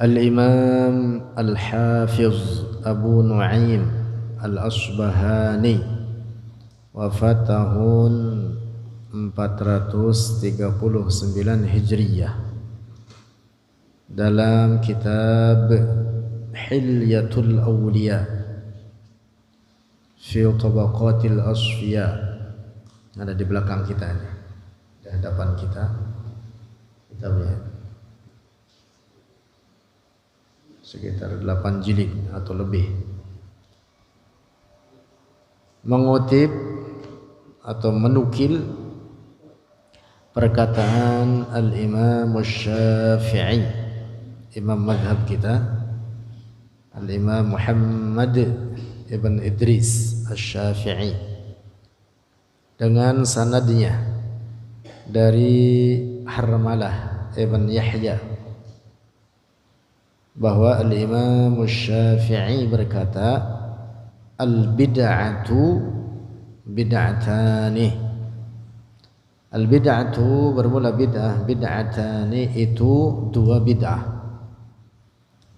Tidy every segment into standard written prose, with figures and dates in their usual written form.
Al-Imam Al-Hafiz Abu Nu'aim Al-Asbahani wafat tahun 439 Hijriyah. Dalam kitab Hilyatul Awliya fi Tabaqatil Asfiya, ada di belakang kita ini, di hadapan kita kitabnya, sekitar 8 jilid atau lebih, mengutip atau menukil perkataan Al-Imam Syafi'i, imam madhab kita, Al-Imam Muhammad ibn Idris Asy-Syafi'i, dengan sanadnya dari Harmalah ibn Yahya, bahwa Al-Imam Syafi'i berkata, al-bid'atu bid'atani. Al-bid'atu bermula bid'ah, bid'atani itu dua bid'ah.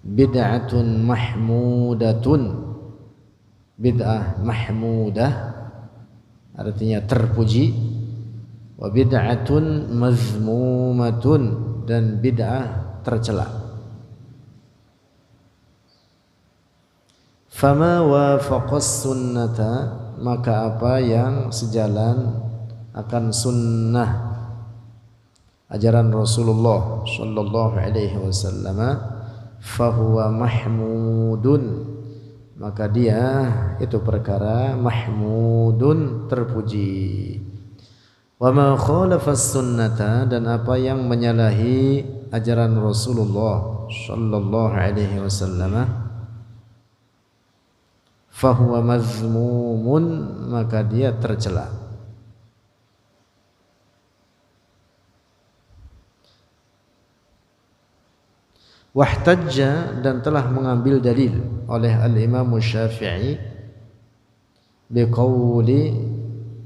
Bid'atun mahmudatun, bid'ah mahmudah artinya terpuji, wa bid'atun mazmumatun, dan bid'ah tercela. Fama wafaqas sunnata, maka apa yang sejalan akan sunnah ajaran Rasulullah sallallahu alaihi wasallam, fahuwa mahmudun, maka dia itu perkara mahmudun, terpuji. Wa ma khalafas sunnata, dan apa yang menyalahi ajaran Rasulullah sallallahu alaihi wasallam, fahuwa mazmumun, maka dia tercela. Wahtajja, dan telah mengambil dalil oleh Al-Imam Syafi'i biqauli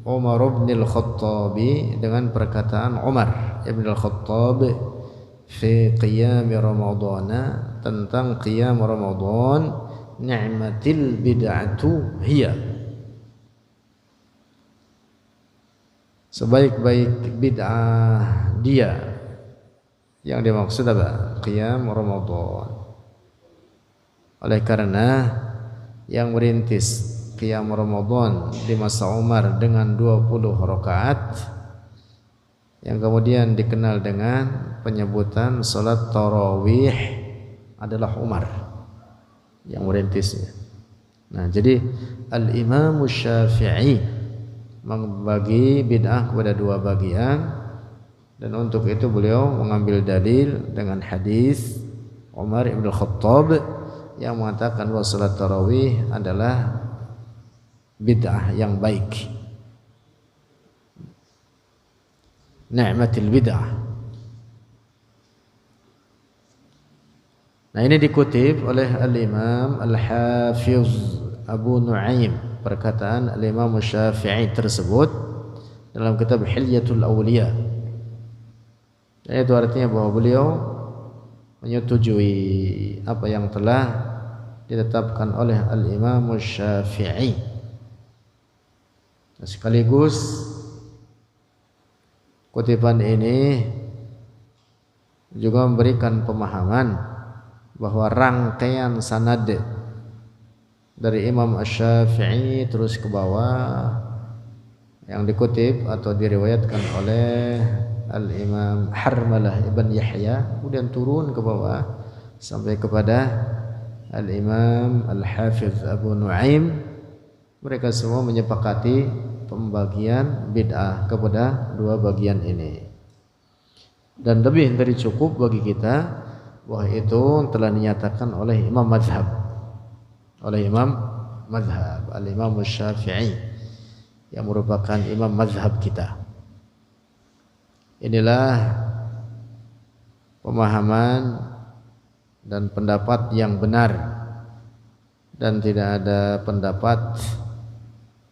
Umar bin Al-Khattab, dengan perkataan Umar bin Al-Khattab fi qiyam Ramadan, tentang qiyam Ramadan, ni'matil bid'atu hiya, sebaik-baik bid'ah dia. Yang dimaksud apa? Qiyam Ramadan. Oleh karena yang merintis qiyam Ramadan di masa Umar dengan 20 rakaat, yang kemudian dikenal dengan penyebutan salat tarawih, adalah Umar yang merintisnya. Nah, jadi Al-Imam Syafi'i membagi bid'ah kepada dua bagian, dan untuk itu beliau mengambil dalil dengan hadis Umar ibn Khattab yang mengatakan bahwa salat tarawih adalah bid'ah yang baik, ni'matil bid'ah. Nah, ini dikutip oleh Al-Imam Al-Hafiz Abu Nu'aim, perkataan Al-Imam Syafi'i tersebut dalam kitab Hilyatul Awliya. Itu artinya bahwa beliau menyetujui apa yang telah ditetapkan oleh Al-Imam Syafi'i. Sekaligus kutipan ini juga memberikan pemahaman bahwa rangkaian sanad dari Imam Syafi'i terus ke bawah yang dikutip atau diriwayatkan oleh Al-Imam Harmalah ibn Yahya, kemudian turun ke bawah sampai kepada Al-Imam Al-Hafiz Abu Nu'aim, mereka semua menyepakati pembagian bid'ah kepada dua bagian ini. Dan lebih dari cukup bagi kita bahwa itu telah dinyatakan oleh imam madhab, Al-Imam Syafi'i, yang merupakan imam madhab kita. Inilah pemahaman dan pendapat yang benar, dan tidak ada pendapat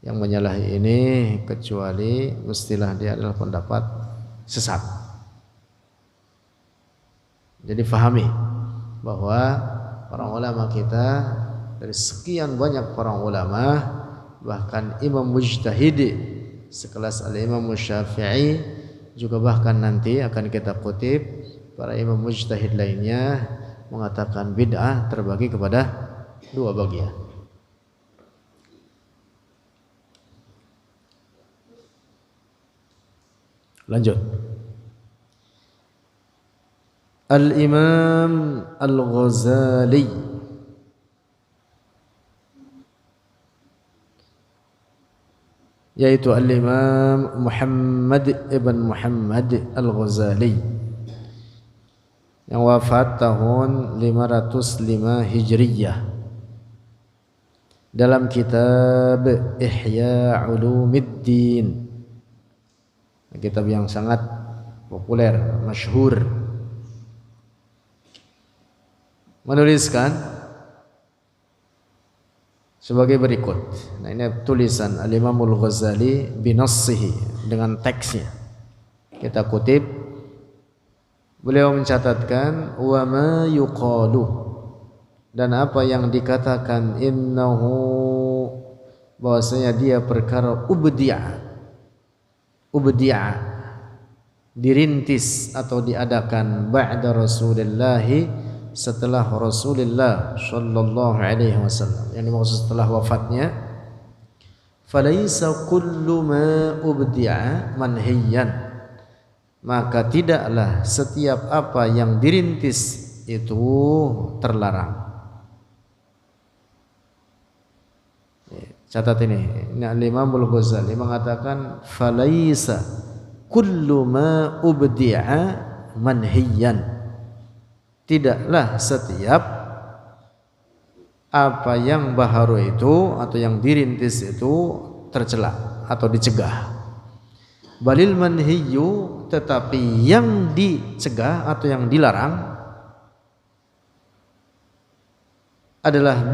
yang menyalahi ini kecuali mestilah dia adalah pendapat sesat. Jadi fahami bahwa para ulama kita, dari sekian banyak para ulama, bahkan imam mujtahid sekelas al-Imam Syafi'i, juga bahkan nanti akan kita kutip para imam mujtahid lainnya mengatakan bid'ah terbagi kepada dua bagian. Lanjut. Al-Imam Al-Ghazali yaitu Al-Imam Muhammad ibn Muhammad Al-Ghazali yang wafat tahun 505 Hijriyah, dalam kitab Ihya Ulumuddin, kitab yang sangat populer, masyhur, menuliskan sebagai berikut. Nah, ini tulisan Al-Imam Al-Ghazali binassihi, dengan teksnya. Kita kutip. Beliau mencatatkan wa ma yuqalu, dan apa yang dikatakan innahu, bahwasanya dia perkara ubdi'a, dirintis atau diadakan ba'da Rasulullah, setelah Rasulullah sallallahu alaihi wasallam, yang dimaksud setelah wafatnya. Falaisa kullu ma ubdi'a manhiyan, maka tidaklah setiap apa yang dirintis itu terlarang. Catat ini Al-Imam Al-Ghazali mengatakan falaisa kullu ma ubdi'a manhiyan, tidaklah setiap apa yang baharu itu atau yang dirintis itu tercela atau dicegah. Balil manhiyu, tetapi yang dicegah atau yang dilarang adalah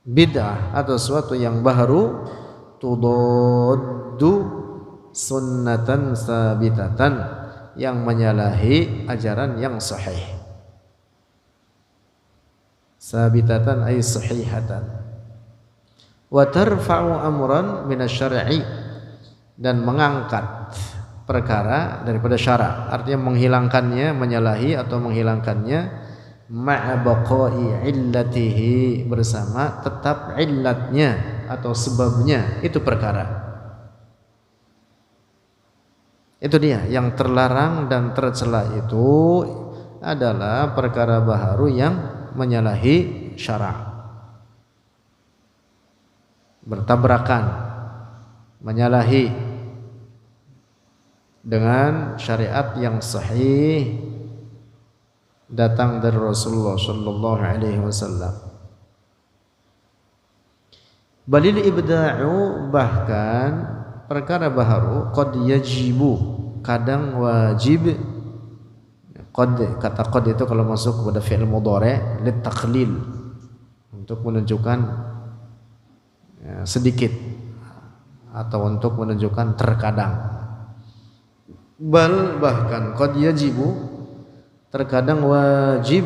bid'ah atau sesuatu yang baru, tudaddu sunnatan sabitatan, yang menyalahi ajaran yang sahih. Sabitatan ay sahihatan. Wa tarfa'u amran minasyar'i, dan mengangkat perkara daripada syara', artinya menghilangkannya, menyalahi atau menghilangkannya, ma'a baqa'i illatihi, bersama tetap illatnya atau sebabnya itu perkara. Itu dia yang terlarang dan tercela, itu adalah perkara baharu yang menyalahi syara', bertabrakan, menyalahi dengan syariat yang sahih datang dari Rasulullah sallallahu alaihi wasallam. Balil ibda'u, bahkan perkara baharu, qad yajibu, kadang wajib. Qad, kata qad itu kalau masuk kepada fi'il mudhari' lit taqlil, untuk menunjukkan sedikit atau untuk menunjukkan terkadang. Bal, bahkan qad yajibu, terkadang wajib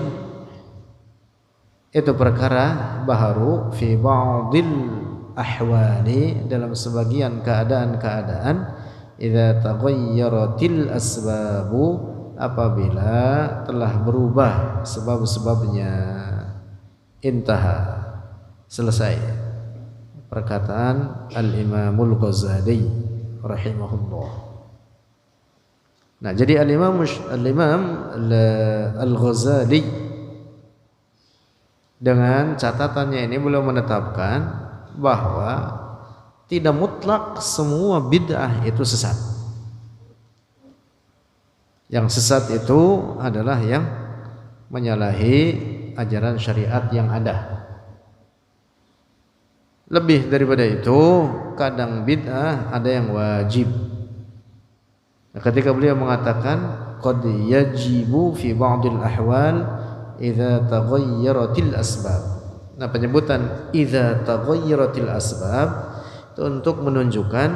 itu perkara baharu, fi ba'dil ahwali, dalam sebagian keadaan-keadaan, idza taghayyaratil asbabu, apabila telah berubah sebab-sebabnya. Intaha, selesai perkataan Al-Imamul Ghazali rahimahullah. Nah, jadi Al-Imam Al-Ghazali dengan catatannya ini beliau menetapkan bahwa tidak mutlak semua bid'ah itu sesat. Yang sesat itu adalah yang menyalahi ajaran syariat yang ada. Lebih daripada itu, kadang bid'ah ada yang wajib. Nah, ketika beliau mengatakan qad yajibu fi ba'dil ahwal idza taghayyaratil asbab. Nah, penyebutan idza taghayyaratil asbab itu untuk menunjukkan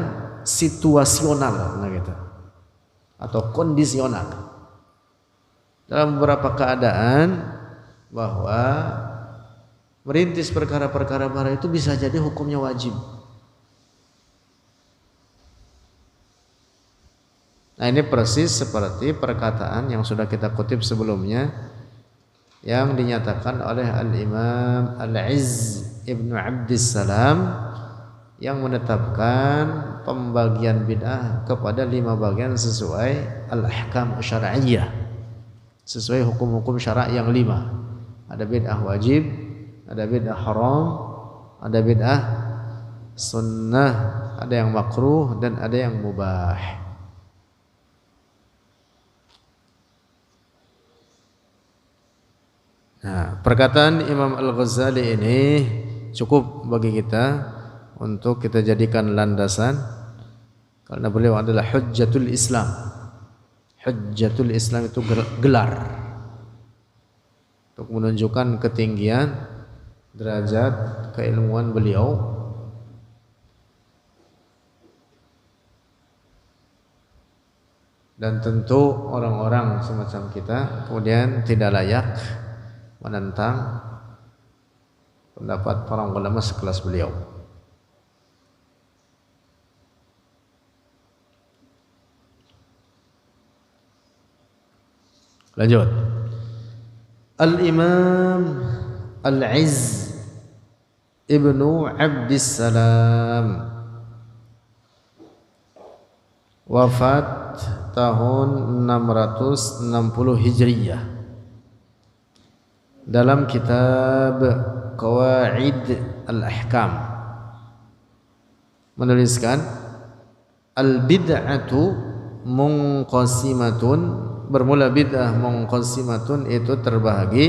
situasional, nah gitu, atau kondisional. dalam beberapa keadaan bahwa merintis perkara-perkara baru itu bisa jadi hukumnya wajib. Nah, ini persis seperti perkataan yang sudah kita kutip sebelumnya yang dinyatakan oleh Al-Imam Al-Izz Ibnu Abdissalam yang menetapkan pembagian bid'ah kepada 5 bagian sesuai al-ahkam syar'iyyah, sesuai hukum-hukum syarak yang 5. Ada bid'ah wajib, ada bid'ah haram, ada bid'ah sunnah, ada yang makruh dan ada yang mubah. Nah, perkataan Imam Al-Ghazali ini cukup bagi kita untuk kita jadikan landasan, karena beliau adalah hujjatul Islam. Hujjatul Islam itu gelar untuk menunjukkan ketinggian derajat keilmuan beliau. Dan tentu orang-orang semacam kita kemudian tidak layak menentang pendapat para ulama sekelas beliau. Lanjut. Al-Imam Al-Izz Ibnu Abdissalam wafat tahun 660 Hijriyah. Dalam kitab Qawaid Al-Ahkam menuliskan al-bid'atu munqasimatun, bermula bid'ah munqasimatun itu terbahagi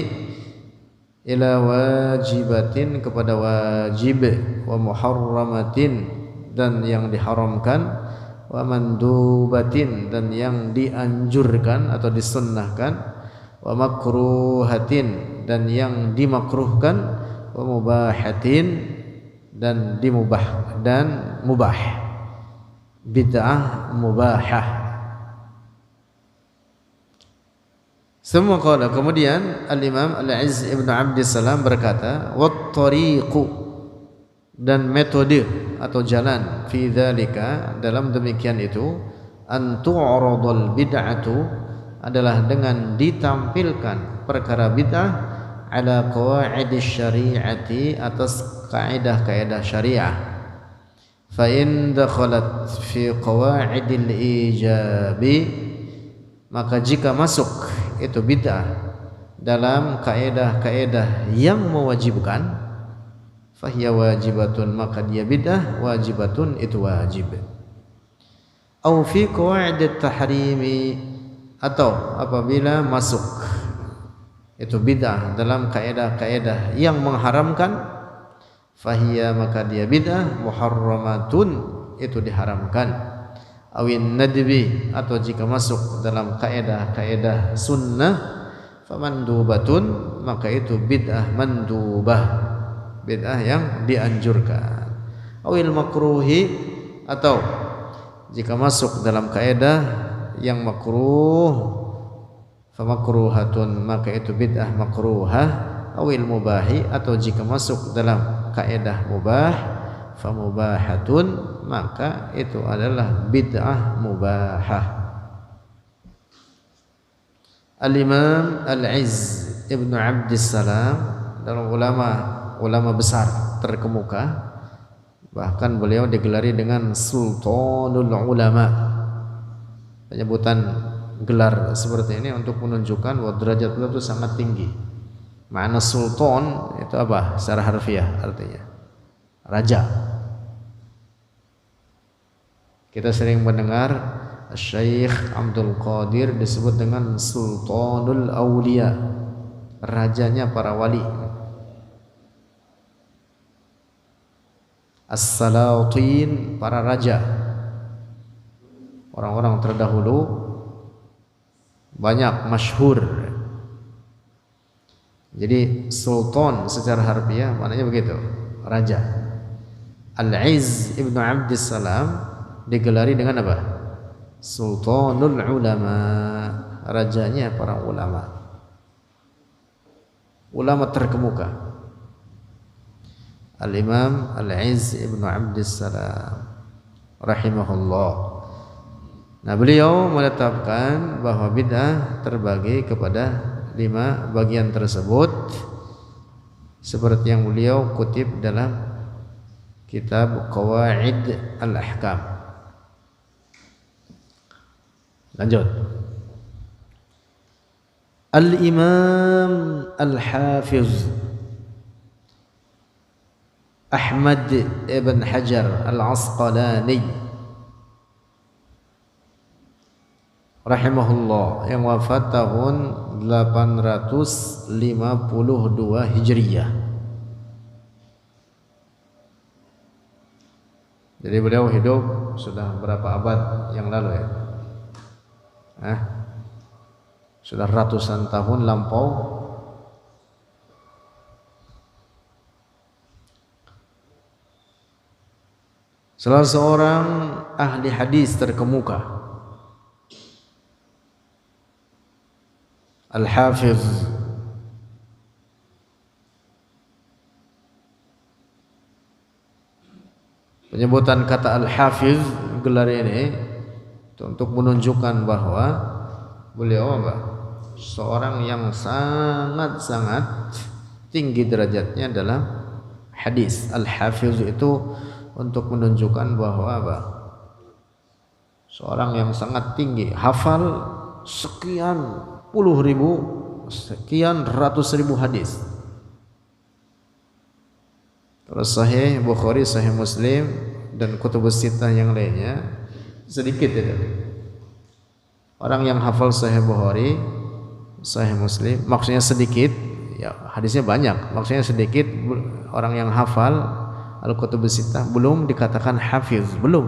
ila wajibatin, kepada wajib, wa muharramatin dan yang diharamkan, wa mandubatin dan yang dianjurkan atau disunnahkan, wa makruhatin dan yang dimakruhkan, wa mubahatin dan dimubah dan mubah, bid'ah mubahah. Semua qala, kemudian Al-Imam Al-Izz Ibnu Abdissalam berkata, wat tariqu dan metode atau jalan, fi dzalika dalam demikian itu, an tu'radul bid'atu adalah dengan ditampilkan perkara bid'ah ala qawaidis syari'ati, atas kaidah-kaidah syariah. Fa in dakhalat fi qawaidil ijabi, maka jika masuk itu bid'ah dalam kaidah-kaidah yang mewajibkan, fahiya wajibatun, maka dia bid'ah wajibatun, itu wajib. Au fi qawaidit tahrimi, atau apabila masuk itu bid'ah dalam kaidah-kaidah yang mengharamkan, fahiya, maka dia bid'ah muharramatun, itu diharamkan. Awin nadbi, atau jika masuk dalam kaidah-kaidah sunnah, famandubatun, maka itu bid'ah mandubah, bid'ah yang dianjurkan. Awil makruhi, atau jika masuk dalam kaidah yang makruh, famakruhatun, maka itu bid'ah makruhah. Awil mubahi, atau jika masuk dalam kaidah mubah, famubahatun, maka itu adalah bid'ah mubahah. Al-Imam Al-Izz Ibnu Abdissalam dalam ulama besar terkemuka, bahkan beliau digelari dengan Sultanul Ulama. Penyebutan gelar seperti ini untuk menunjukkan bahwa derajat beliau itu sangat tinggi. Makna sultan itu apa? Secara harfiah artinya raja. Kita sering mendengar Syekh Abdul Qadir disebut dengan Sultanul Aulia, rajanya para wali. As-Salatin, para raja, orang-orang terdahulu banyak masyhur. Jadi sultan secara harfiah maknanya begitu, raja. Al-Izz Ibnu Abdissalam digelari dengan apa? Sultanul Ulama, rajanya para ulama. Ulama terkemuka. Al-Imam Al-Izz Ibnu Abdissalam rahimahullah. Nah, beliau menetapkan bahwa bid'ah terbagi kepada 5 bagian tersebut seperti yang beliau kutip dalam kitab Qawaid Al-Ahkam. Lanjut. Al-Imam Al-Hafiz Ahmad ibn Hajar Al-Asqalani rahimahullah yang wafat tahun 852 Hijriyah. Jadi beliau hidup sudah berapa abad yang lalu ya? Sudah ratusan tahun lampau. Salah seorang ahli hadis terkemuka, Al-Hafiz penyebutan kata Al-Hafiz gelar ini untuk menunjukkan bahwa beliau seorang yang sangat-sangat tinggi derajatnya dalam hadis. Al-Hafiz itu untuk menunjukkan bahwa seorang yang sangat tinggi, hafal sekian puluh ribu, sekian ratus ribu hadis. Terus Sahih Bukhari, Sahih Muslim dan Kutubus Sittah yang lainnya sedikit itu. Orang yang hafal Sahih Bukhari, Sahih Muslim, maksudnya sedikit, ya hadisnya banyak, maksudnya sedikit. Orang yang hafal Al-Kutubus Sittah belum dikatakan hafiz, belum.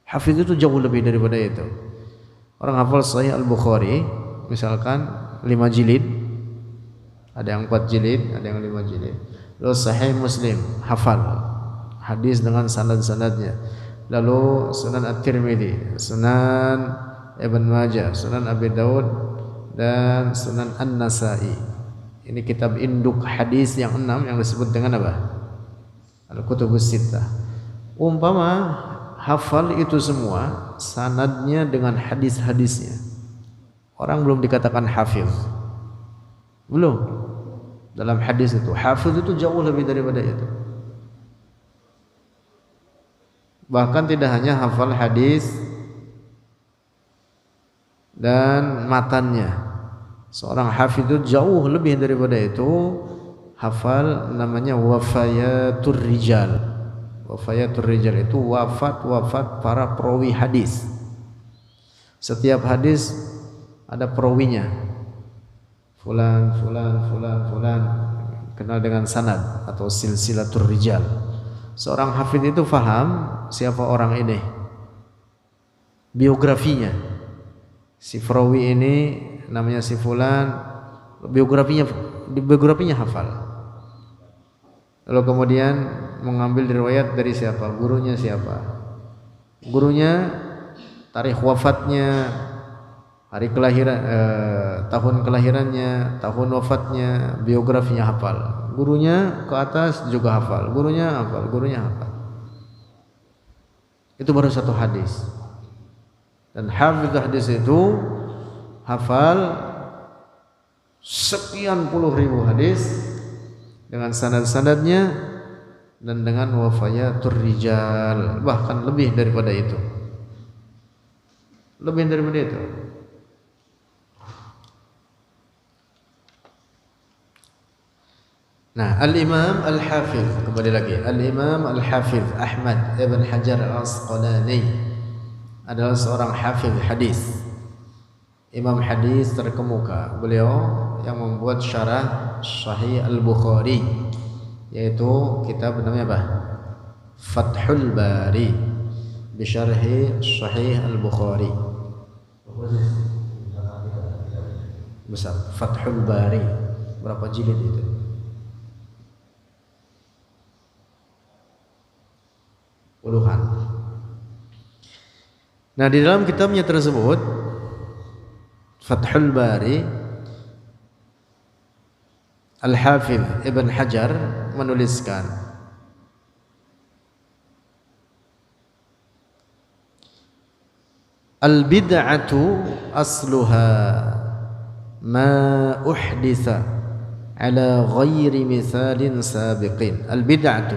Hafiz itu jauh lebih daripada itu. Orang hafal Sahih Al-Bukhari misalkan 5 jilid, ada yang 4 jilid, ada yang 5 jilid. Lalu Sahih Muslim hafal hadis dengan sanad-sanadnya. Lalu Sunan At-Tirmidzi, Sunan Ibn Majah, Sunan Abi Daud dan Sunan An-Nasa'i. Ini kitab induk hadis yang 6 yang disebut dengan apa? Al-Kutubus Sittah. Umpama hafal itu semua sanadnya dengan hadis-hadisnya, orang belum dikatakan hafiz. Belum. Dalam hadis itu hafiz itu jauh lebih daripada itu. Bahkan tidak hanya hafal hadis dan matannya. Seorang hafiz itu jauh lebih daripada itu, hafal namanya wafayatur rijal. Wafayatur rijal itu wafat para perawi hadis. Setiap hadis ada perawinya, fulan kenal dengan sanad atau silsilatur rijal. Seorang hafid itu faham siapa orang ini, biografinya. Si perawi ini namanya si fulan, biografinya hafal. Lalu kemudian mengambil riwayat dari siapa, gurunya siapa, gurunya, tarikh wafatnya, hari kelahiran, tahun kelahirannya, tahun wafatnya, biografinya hafal. Gurunya ke atas juga hafal, gurunya hafal. Itu baru satu hadis. Dan hafidz hadis itu hafal sekian puluh ribu hadis dengan sanad-sanadnya dan dengan wafayatur rijal, bahkan lebih daripada itu. Nah, Al-Imam Al-Hafiz, kembali lagi, Al-Imam Al-Hafiz Ahmad ibn Hajar Al-Asqalani adalah seorang hafiz hadis, imam hadis terkemuka. Beliau yang membuat syarah Sahih Al-Bukhari, yaitu kitab namanya apa? Fathul Bari bi syarhi Sahih Al-Bukhari. Besar, Fathul Bari. Berapa jilid itu? Puluhan. Nah, di dalam kitabnya tersebut Fathul Bari Al-Hafidh Ibn Hajar menuliskan, al-bid'atu asluha ma uhditha ala ghairi mithalin sabiqin. Al-bid'atu,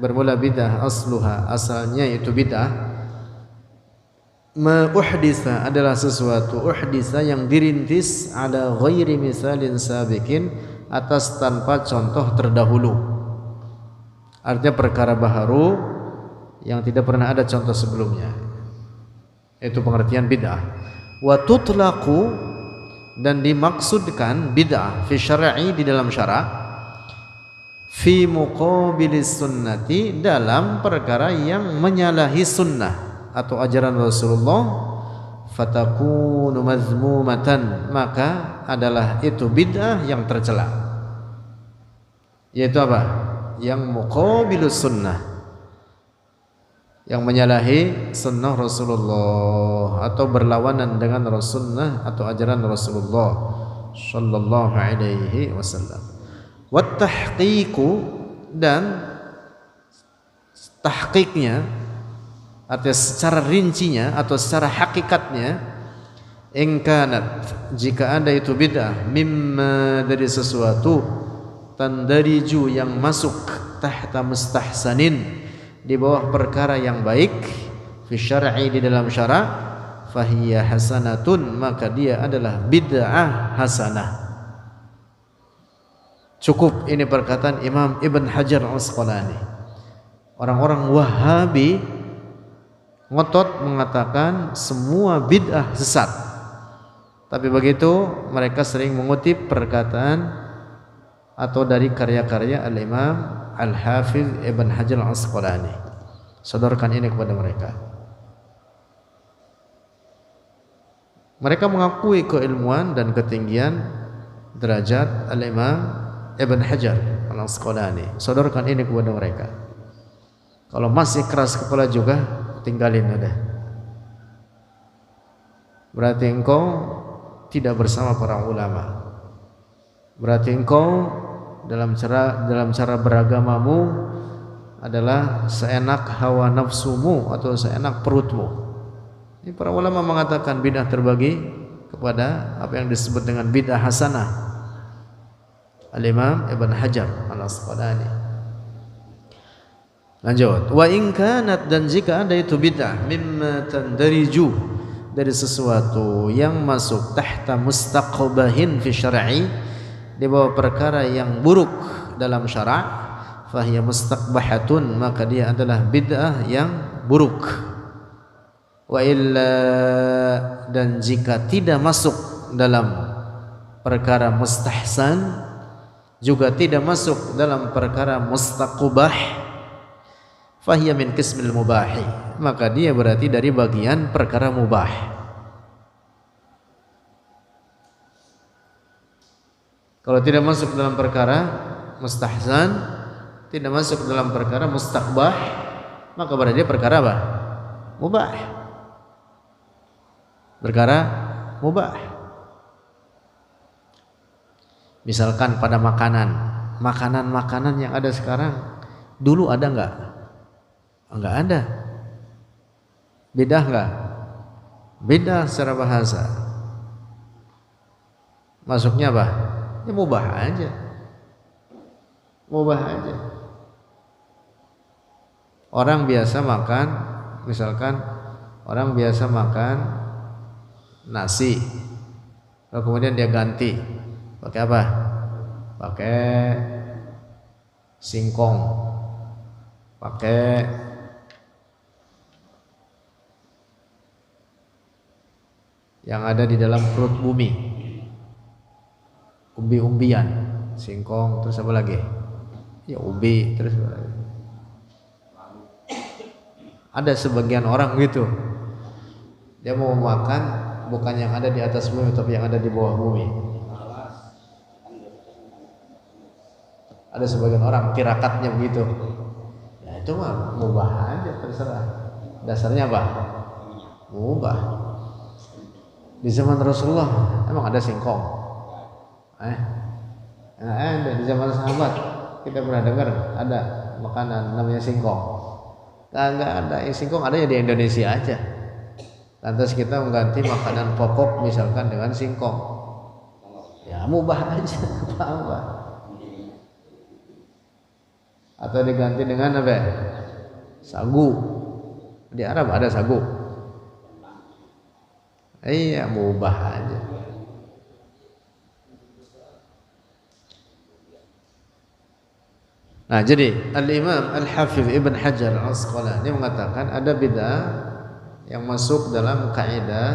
bermula bid'ah, asluha, asalnya itu bid'ah, ma uhditha, adalah sesuatu, uhditha, yang dirintis, ala ghairi mithalin sabiqin, atas tanpa contoh terdahulu. Artinya perkara baharu yang tidak pernah ada contoh sebelumnya. Itu pengertian bid'ah. Wa tutlaqu, dan dimaksudkan bid'ah fi syar'i, di dalam syara', fi muqabilis sunnati, dalam perkara yang menyalahi sunnah atau ajaran Rasulullah, fatakunu mazmumatan, maka adalah itu bid'ah yang tercela. Yaitu apa? Yang muqabilus sunnah, yang menyalahi sunnah Rasulullah atau berlawanan dengan sunnah atau ajaran Rasulullah sallallahu alaihi wasallam. Wat tahqiqu, dan tahqiqnya, artinya secara rincinya atau secara hakikatnya, in kanat, jika ada itu bid'ah, mimma, dari sesuatu, tandariju, yang masuk, tahta mustahsanin, di bawah perkara yang baik, fi syar'i, di dalam syara', fahiya hasanatun, maka dia adalah bid'ah hasanah. Cukup ini perkataan Imam Ibn Hajar Al-Asqalani. Orang-orang Wahabi ngotot mengatakan semua bid'ah sesat, tapi begitu mereka sering mengutip perkataan atau dari karya-karya Al-Imam Al-Hafidh Ibn Hajar Al-Asqalani. Sodorkan ini kepada mereka. Mereka mengakui keilmuan dan ketinggian derajat Al-Imam Ibn Hajar Al-Asqalani. Sodorkan ini kepada mereka. Kalau masih keras kepala juga, tinggalin udah. Berarti engkau tidak bersama para ulama. Berarti engkau dalam cara beragamamu adalah seenak hawa nafsumu atau seenak perutmu. Ini para ulama mengatakan bid'ah terbagi kepada apa yang disebut dengan bid'ah hasanah. Al-Imam Ibn Hajar Al-Asqalani. Lanjut. Wa in kanat, dan jika ada itu bid'ah, mimma tandariju, dari sesuatu yang masuk, tahta mustaqbahin fi syar'i, di bawah perkara yang buruk dalam syara', fahiya mustaqbahatun, maka dia adalah bid'ah yang buruk. Wa illa, dan jika tidak masuk dalam perkara mustahsan, juga tidak masuk dalam perkara mustaqbah, fahiya min qismil mubahi, maka dia berarti dari bagian perkara mubah. Kalau tidak masuk dalam perkara mustahsan, tidak masuk dalam perkara mustaqbah, maka berarti dia perkara apa? Mubah. Perkara mubah. Misalkan pada makanan yang ada sekarang, dulu ada enggak? Enggak ada. Beda enggak? Beda secara bahasa. Masuknya apa? Ya mubah aja. Mubah aja. Orang biasa makan, misalkan orang biasa makan nasi, lalu kemudian dia ganti pakai apa? Pakai singkong, pakai yang ada di dalam perut bumi, umbi-umbian, singkong, terus apa lagi? Ya ubi, terus apa lagi? Ada sebagian orang gitu, dia mau makan bukan yang ada di atas bumi, tapi yang ada di bawah bumi. Ada sebagian orang tirakatnya begitu. Ya itu mah mubah aja, terserah. Dasarnya apa? Mubah. Di zaman Rasulullah emang ada singkong? Di zaman sahabat kita pernah dengar ada makanan namanya singkong? Nggak ada. Singkong adanya di Indonesia aja. Lantas kita mengganti makanan pokok misalkan dengan singkong. Ya mubah aja, apa-apa. Atau diganti dengan apa? Sagu. Di Arab ada sagu. Iya, mubah aja. Nah, jadi Al-Imam Al-Hafidh Ibn Hajar Al-Asqalani mengatakan ada bid'ah yang masuk dalam kaidah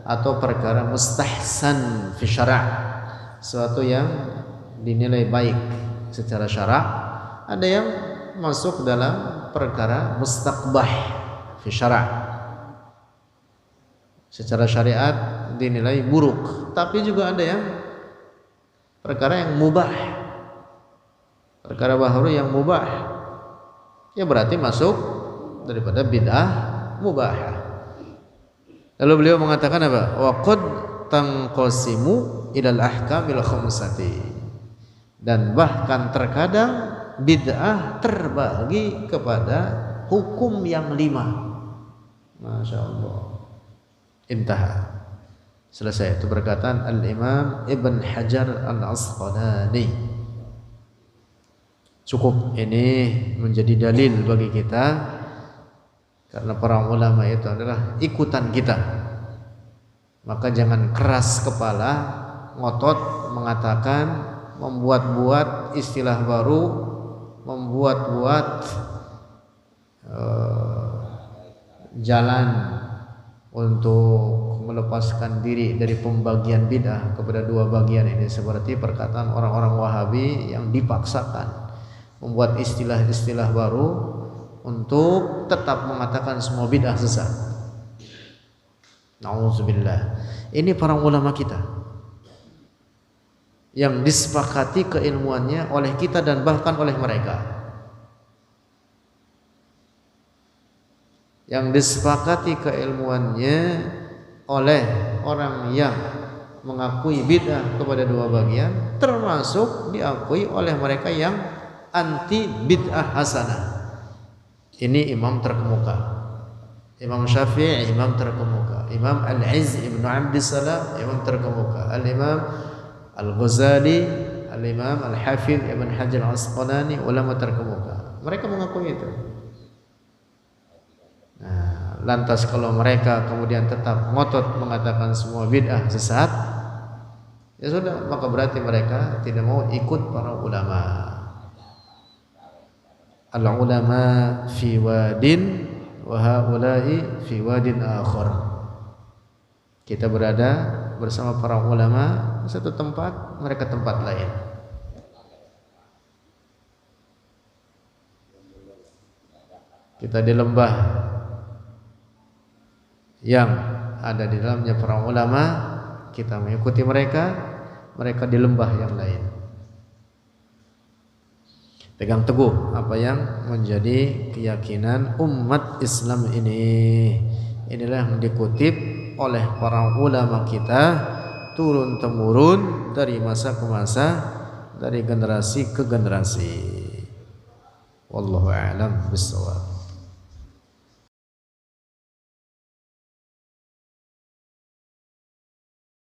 atau perkara mustahsan fi syara', sesuatu yang dinilai baik secara syara'. Ada yang masuk dalam perkara mustaqbah fi syara', secara syariat dinilai buruk. Tapi juga ada yang perkara yang mubah, perkara baharu yang mubah, ya berarti masuk daripada bid'ah mubah. Lalu beliau mengatakan apa? Wa qad tanqasimu ilal ahkamil khamsati, dan bahkan terkadang bid'ah terbagi kepada hukum yang 5. Masya Allah. Intaha. Selesai. Itu perkataan Al-Imam Ibn Hajar Al-Asqalani. Cukup ini menjadi dalil bagi kita, karena para ulama itu adalah ikutan kita. Maka jangan keras kepala, ngotot mengatakan, membuat-buat istilah baru, membuat-buat jalan untuk melepaskan diri dari pembagian bid'ah kepada dua bagian ini, seperti perkataan orang-orang Wahabi yang dipaksakan membuat istilah-istilah baru untuk tetap mengatakan semua bid'ah sesat. Na'udzubillah. Ini para ulama kita yang disepakati keilmuannya oleh kita dan bahkan oleh mereka, yang disepakati keilmuannya oleh orang yang mengakui bid'ah kepada dua bagian, termasuk diakui oleh mereka yang anti bid'ah hasanah. Ini imam terkemuka, Imam Syafi'i imam terkemuka, Imam Al-Izz Ibn Abdissalam imam terkemuka, Al-Imam Al-Ghazali, Al-Imam Al-Hafidh Ibn Hajar Al-Asqalani, ulama terkemuka. Mereka mengakui itu. Nah, lantas kalau mereka kemudian tetap ngotot mengatakan semua bid'ah sesat, ya sudah, maka berarti mereka tidak mau ikut para ulama. Al-ulama fi wadin wa haula'i fi wadin akhar. Kita berada bersama para ulama satu tempat, mereka tempat lain. Kita di lembah yang ada di dalamnya para ulama, kita mengikuti mereka, mereka di lembah yang lain. Pegang teguh apa yang menjadi keyakinan umat Islam ini. Inilah yang dikutip oleh para ulama kita turun temurun dari masa ke masa, dari generasi ke generasi. Wallahu a'lam bishawab.